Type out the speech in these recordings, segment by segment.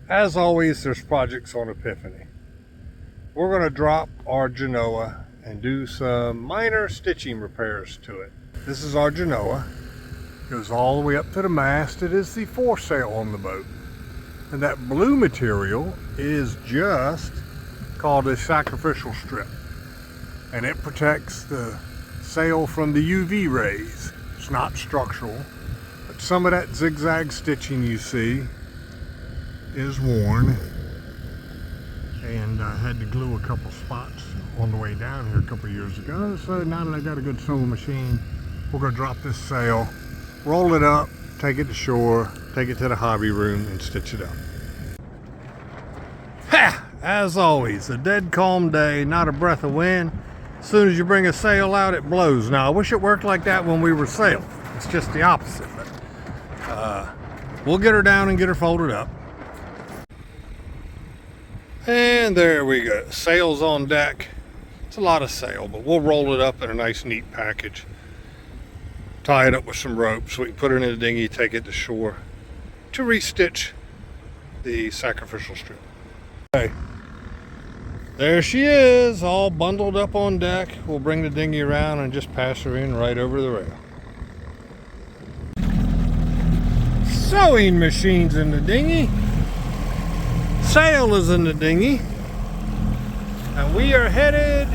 As always, there's projects on Epiphany. We're going to drop our Genoa and do some minor stitching repairs to it. This is our Genoa. Goes all the way up to the mast. It is the foresail on the boat. And that blue material is just called a sacrificial strip. And it protects the sail from the UV rays. It's not structural, but some of that zigzag stitching you see is worn. And I had to glue a couple spots on the way down here a couple years ago. So now that I got a good sewing machine, we're gonna drop this sail, roll it up, take it to shore, take it to the hobby room and stitch it up. Ha! As always, a dead calm day, not a breath of wind. As soon as you bring a sail out, it blows. Now, I wish it worked like that when we were sailing. It's just the opposite. But, we'll get her down and get her folded up. And there we go. Sail's on deck. It's a lot of sail, but we'll roll it up in a nice, neat package. Tie it up with some rope so we can put it in a dinghy, take it to shore to restitch the sacrificial strip. Okay. There she is, all bundled up on deck. We'll bring the dinghy around and just pass her in right over the rail. Sewing machine's in the dinghy. Sail is in the dinghy. And we are headed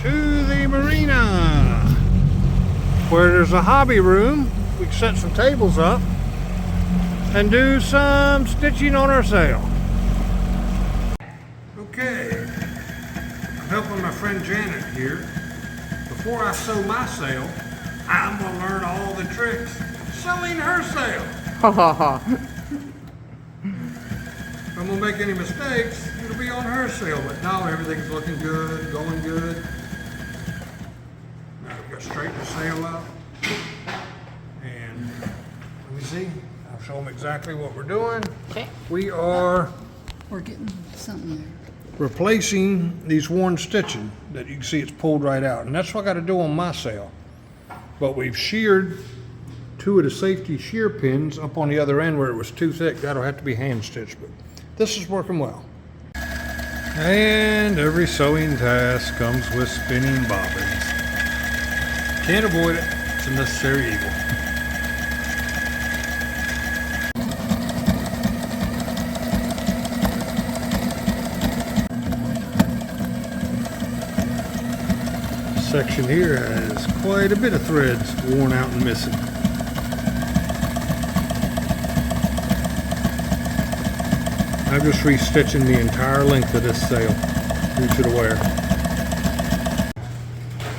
to the marina, where there's a hobby room. We can set some tables up and do some stitching on our sail. Okay, I'm helping my friend Janet here. Before I sew my sail, I'm gonna learn all the tricks sewing her sail. Ha ha ha. If I'm gonna make any mistakes, it'll be on her sail, but now everything's looking good, going good. Now we've got to straighten the sail out. And let me see, I'll show them exactly what we're doing. Okay. We're getting something there. Replacing these worn stitching that you can see it's pulled right out, and that's what I got to do on my sail. But we've sheared two of the safety shear pins up on the other end where it was too thick. That'll have to be hand stitched, but this is working well. And every sewing task comes with spinning bobbins. Can't avoid it. It's a necessary evil. Section here has quite a bit of threads worn out and missing. I'm just restitching the entire length of this sail due to the wear.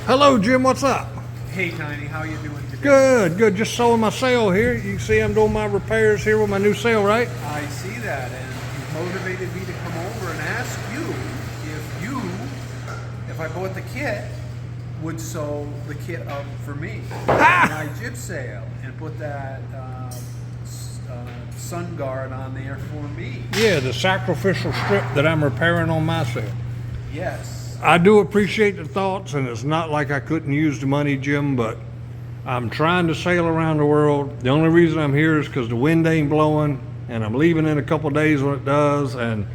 Hello Jim, what's up? Hey Tiny, how you doing today? Good, good. Just sewing my sail here. You can see I'm doing my repairs here with my new sail, right? I see that, and you motivated me to come over and ask you, if I bought the kit, would sew the kit up for me, my jib sail, and put that sun guard on there for me. Yeah, the sacrificial strip that I'm repairing on my sail. Yes. I do appreciate the thoughts, and it's not like I couldn't use the money, Jim, but I'm trying to sail around the world. The only reason I'm here is because the wind ain't blowing, and I'm leaving in a couple days when it does, and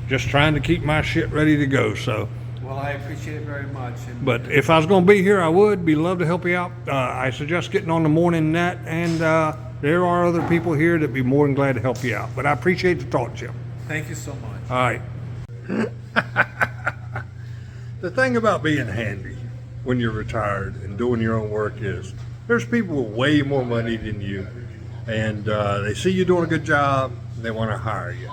just trying to keep my shit ready to go. So. Well, I appreciate it very much. But if I was going to be here, I would be love to help you out. I suggest getting on the morning net, and there are other people here that'd be more than glad to help you out. But I appreciate the thought, Jim. Thank you so much. All right. The thing about being handy when you're retired and doing your own work is there's people with way more money than you, and they see you doing a good job, and they want to hire you.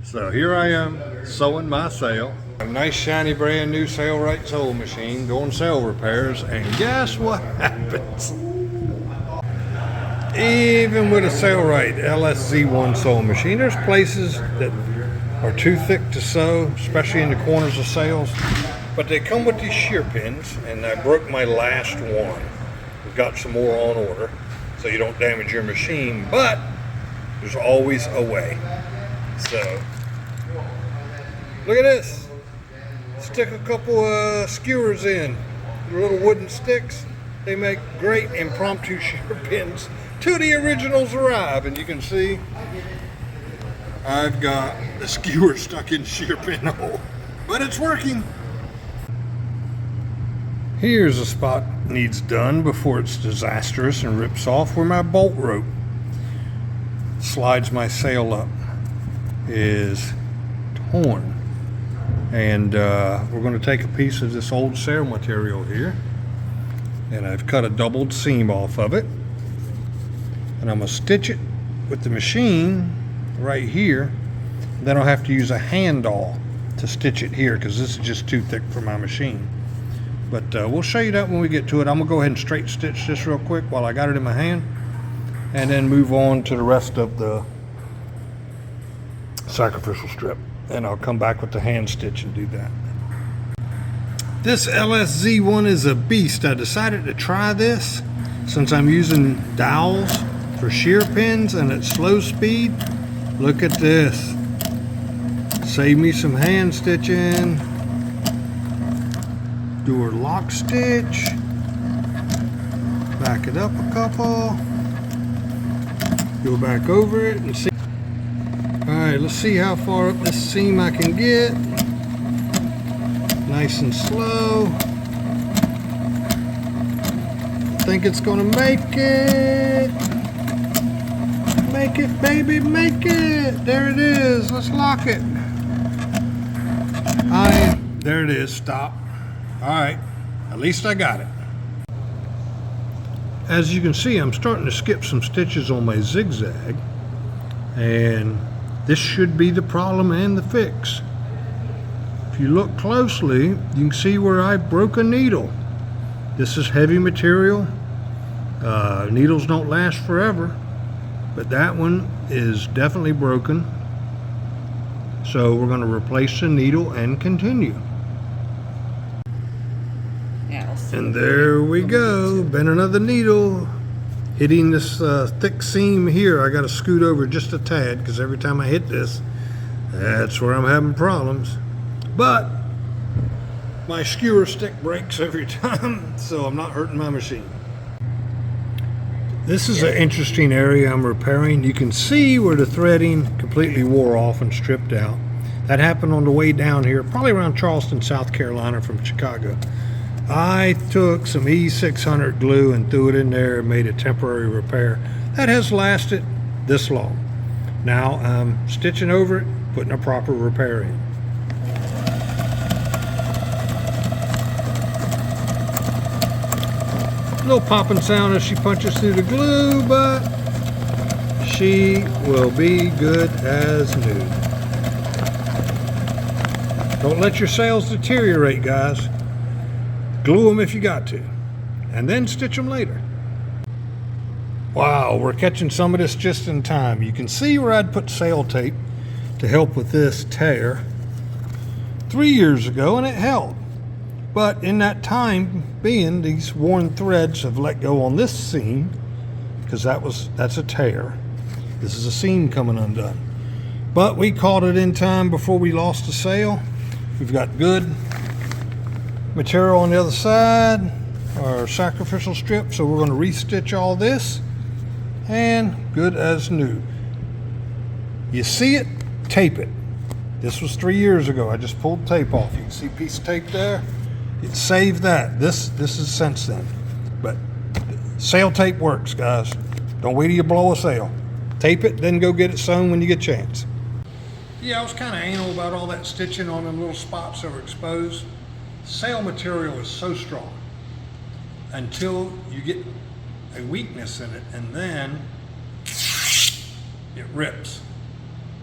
So here I am sewing my sail. A nice shiny brand new Sailright sewing machine doing sail repairs, and guess what happens? Even with a Sailright LSZ-1 sewing machine, there's places that are too thick to sew, especially in the corners of sails. But they come with these shear pins, and I broke my last one. We've got some more on order, so you don't damage your machine, but there's always a way. So, look at this. Stick a couple skewers in, little wooden sticks. They make great impromptu shear pins till the originals arrive, and you can see I've got the skewer stuck in shear pin hole, but it's working. Here's a spot needs done before it's disastrous and rips off, where my bolt rope slides my sail up is torn. And we're going to take a piece of this old sail material here, and I've cut a doubled seam off of it, and I'm going to stitch it with the machine right here. Then I'll have to use a hand awl to stitch it here, because this is just too thick for my machine. But we'll show you that when we get to it. I'm gonna go ahead and straight stitch this real quick while I got it in my hand, and then move on to the rest of the sacrificial strip, and I'll come back with the hand stitch and do that. This LSZ-1 is a beast. I decided to try this since I'm using dowels for shear pins and at slow speed. Look at this. Save me some hand stitching. Do a lock stitch. Back it up a couple. Go back over it and see. Alright, let's see how far up this seam I can get. Nice and slow. I think it's gonna make it. Make it, baby, make it. There it is. Let's lock it. There it is. Stop. Alright, at least I got it. As you can see, I'm starting to skip some stitches on my zigzag, and this should be the problem and the fix. If you look closely, you can see where I broke a needle. This is heavy material. Needles don't last forever, but that one is definitely broken. So we're going to replace the needle and continue. And there we go, bent another needle, hitting this thick seam here. I got to scoot over just a tad, because every time I hit this, that's where I'm having problems. But my skewer stick breaks every time, so I'm not hurting my machine. This is an interesting area I'm repairing. You can see where the threading completely wore off and stripped out. That happened on the way down here, probably around Charleston, South Carolina from Chicago. I took some E600 glue and threw it in there and made a temporary repair. That has lasted this long. Now I'm stitching over it, putting a proper repair in. Little popping sound as she punches through the glue, but she will be good as new. Don't let your sails deteriorate, guys. Glue them if you got to, and then stitch them later. Wow, we're catching some of this just in time. You can see where I'd put sail tape to help with this tear 3 years ago, and it held. But in that time being, these worn threads have let go on this seam, because that's a tear. This is a seam coming undone. But we caught it in time before we lost the sail. We've got good material on the other side, our sacrificial strip, so we're going to restitch all this, and good as new. You see it, tape it. This was 3 years ago. I just pulled tape off. You can see a piece of tape there. It saved that. This is since then. But sail tape works, guys. Don't wait till you blow a sail. Tape it, then go get it sewn when you get a chance. Yeah, I was kind of anal about all that stitching on them little spots that were exposed. Sail material is so strong until you get a weakness in it, and then it rips.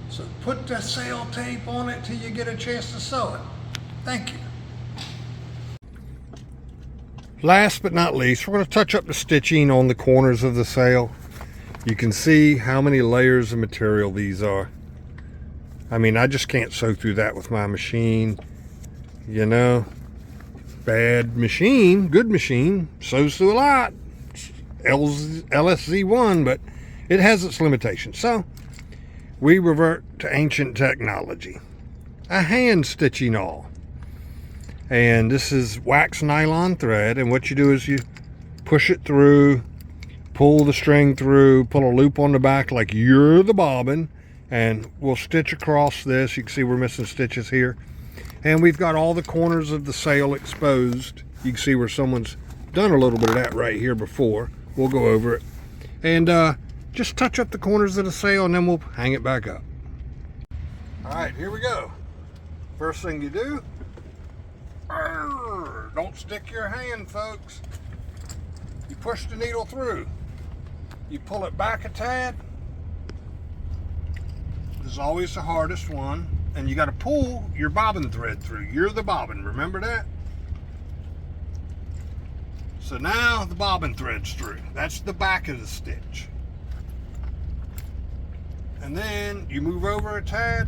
So put the sail tape on it till you get a chance to sew it. Thank you. Last but not least, we're going to touch up the stitching on the corners of the sail. You can see how many layers of material these are. I mean, I just can't sew through that with my machine, you know. Bad machine, good machine, sews through a lot. LSZ-1, but it has its limitations. So we revert to ancient technology. A hand stitching awl. And this is wax nylon thread, and what you do is you push it through, pull the string through, pull a loop on the back like you're the bobbin, and we'll stitch across this. You can see we're missing stitches here, and we've got all the corners of the sail exposed. You can see where someone's done a little bit of that right here before. We'll go over it and just touch up the corners of the sail, and then we'll hang it back up. All right, here we go. First thing you do, don't stick your hand, folks. You push the needle through. You pull it back a tad. This is always the hardest one. And you got to pull your bobbin thread through. You're the bobbin, remember that? So now the bobbin thread's through. That's the back of the stitch. And then you move over a tad.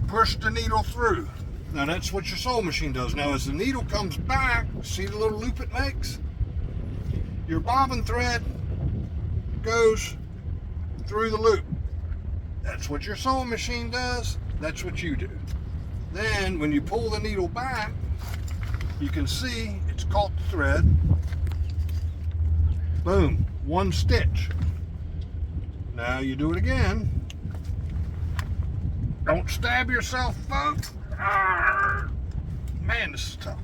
Push the needle through. Now that's what your sewing machine does. Now as the needle comes back, see the little loop it makes? Your bobbin thread goes through the loop. That's what your sewing machine does. That's what you do. Then when you pull the needle back, you can see it's caught the thread. Boom, one stitch. Now you do it again. Don't stab yourself, folks. Man, this is tough.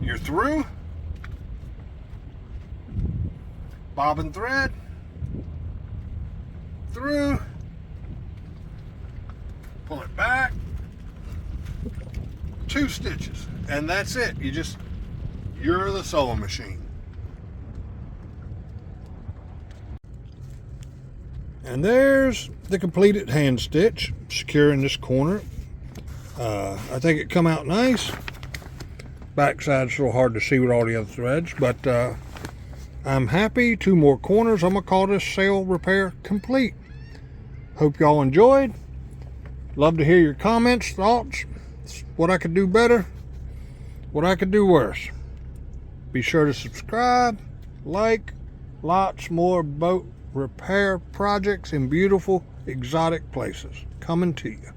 You're through. Bobbin thread. Through. Pull it back. 2 stitches. And that's it. You're the sewing machine. And there's the completed hand stitch, securing this corner. I think it come out nice. Backside's a little hard to see with all the other threads, but I'm happy. 2 more corners. I'm gonna call this sail repair complete. Hope y'all enjoyed. Love to hear your comments, thoughts, what I could do better, what I could do worse. Be sure to subscribe, like, lots more boat repair projects in beautiful exotic places coming to you.